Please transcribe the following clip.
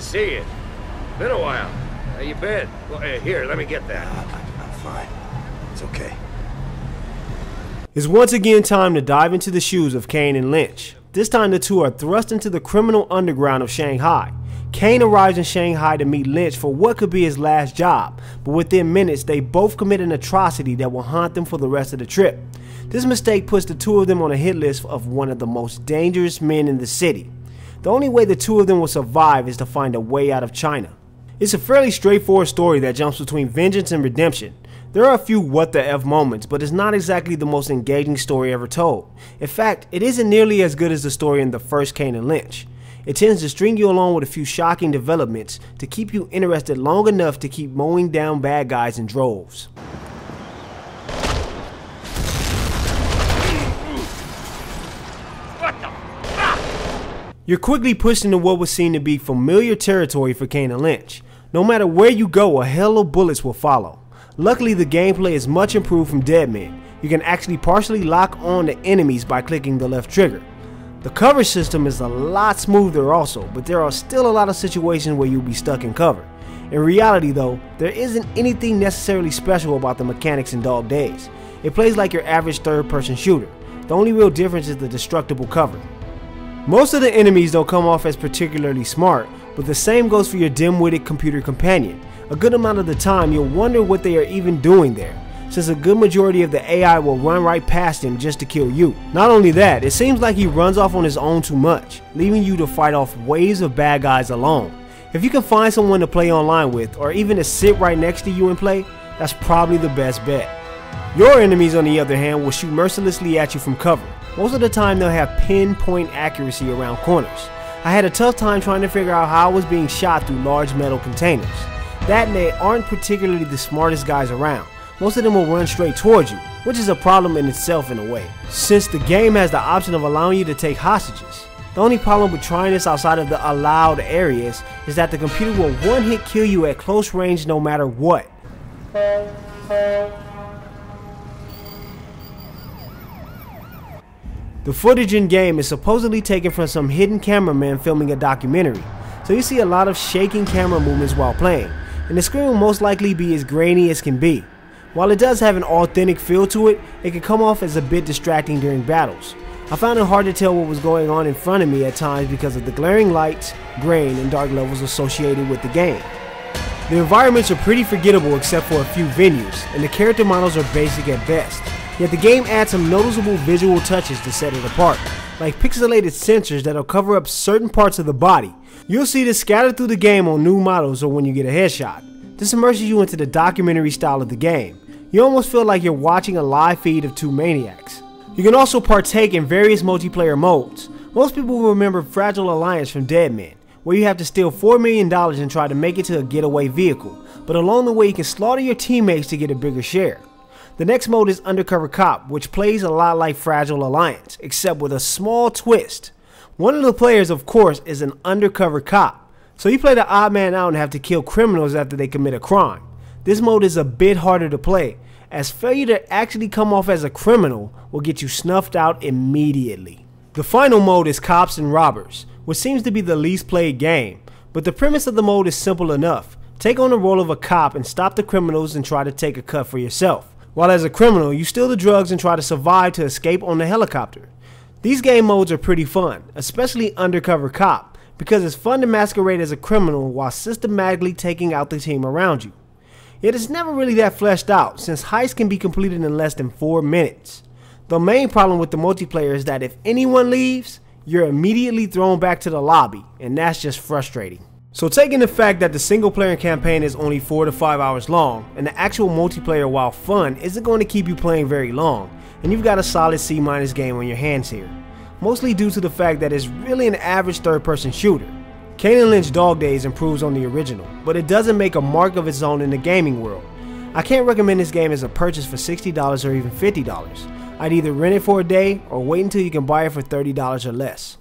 see you. Been a while. How you been? Well, here, let me get that. I'm fine. It's okay. It's once again time to dive into the shoes of Kane and Lynch. This time the two are thrust into the criminal underground of Shanghai. Kane arrives in Shanghai to meet Lynch for what could be his last job, but within minutes they both commit an atrocity that will haunt them for the rest of the trip. This mistake puts the two of them on a hit list of one of the most dangerous men in the city. The only way the two of them will survive is to find a way out of China. It's a fairly straightforward story that jumps between vengeance and redemption. There are a few what the F moments, but it's not exactly the most engaging story ever told. In fact, it isn't nearly as good as the story in the first Kane and Lynch. It tends to string you along with a few shocking developments to keep you interested long enough to keep mowing down bad guys in droves. You're quickly pushed into what would seem to be familiar territory for Kane and Lynch. No matter where you go, a hail of bullets will follow. Luckily, the gameplay is much improved from Dead Men. You can actually partially lock on to enemies by clicking the left trigger. The cover system is a lot smoother also, but there are still a lot of situations where you'll be stuck in cover. In reality though, there isn't anything necessarily special about the mechanics in Dog Days. It plays like your average third-person shooter. The only real difference is the destructible cover. Most of the enemies don't come off as particularly smart, but the same goes for your dim-witted computer companion. A good amount of the time you'll wonder what they are even doing there, since a good majority of the AI will run right past him just to kill you. Not only that, it seems like he runs off on his own too much, leaving you to fight off waves of bad guys alone. If you can find someone to play online with, or even to sit right next to you and play, that's probably the best bet. Your enemies on the other hand will shoot mercilessly at you from cover. Most of the time they'll have pinpoint accuracy around corners. I had a tough time trying to figure out how I was being shot through large metal containers. That and they aren't particularly the smartest guys around. Most of them will run straight towards you, which is a problem in itself in a way, since the game has the option of allowing you to take hostages. The only problem with trying this outside of the allowed areas is that the computer will one-hit kill you at close range no matter what. The footage in game is supposedly taken from some hidden cameraman filming a documentary, so you see a lot of shaking camera movements while playing, and the screen will most likely be as grainy as can be. While it does have an authentic feel to it, it can come off as a bit distracting during battles. I found it hard to tell what was going on in front of me at times because of the glaring lights, grain, and dark levels associated with the game. The environments are pretty forgettable except for a few venues, and the character models are basic at best. Yet the game adds some noticeable visual touches to set it apart, like pixelated sensors that'll cover up certain parts of the body. You'll see this scattered through the game on new models or when you get a headshot. This immerses you into the documentary style of the game. You almost feel like you're watching a live feed of two maniacs. You can also partake in various multiplayer modes. Most people will remember Fragile Alliance from Dead Men, where you have to steal $4 million and try to make it to a getaway vehicle, but along the way you can slaughter your teammates to get a bigger share. The next mode is Undercover Cop, which plays a lot like Fragile Alliance, except with a small twist. One of the players, of course, is an undercover cop, so you play the odd man out and have to kill criminals after they commit a crime. This mode is a bit harder to play, as failure to actually come off as a criminal will get you snuffed out immediately. The final mode is Cops and Robbers, which seems to be the least played game, but the premise of the mode is simple enough. Take on the role of a cop and stop the criminals and try to take a cut for yourself. While as a criminal, you steal the drugs and try to survive to escape on the helicopter. These game modes are pretty fun, especially Undercover Cop, because it's fun to masquerade as a criminal while systematically taking out the team around you. Yet it's never really that fleshed out, since heists can be completed in less than 4 minutes. The main problem with the multiplayer is that if anyone leaves, you're immediately thrown back to the lobby, and that's just frustrating. So taking the fact that the single player campaign is only 4 to 5 hours long, and the actual multiplayer, while fun, isn't going to keep you playing very long, and you've got a solid C- game on your hands here. Mostly due to the fact that it's really an average third-person shooter. Kane and Lynch Dog Days improves on the original, but it doesn't make a mark of its own in the gaming world. I can't recommend this game as a purchase for $60 or even $50. I'd either rent it for a day or wait until you can buy it for $30 or less.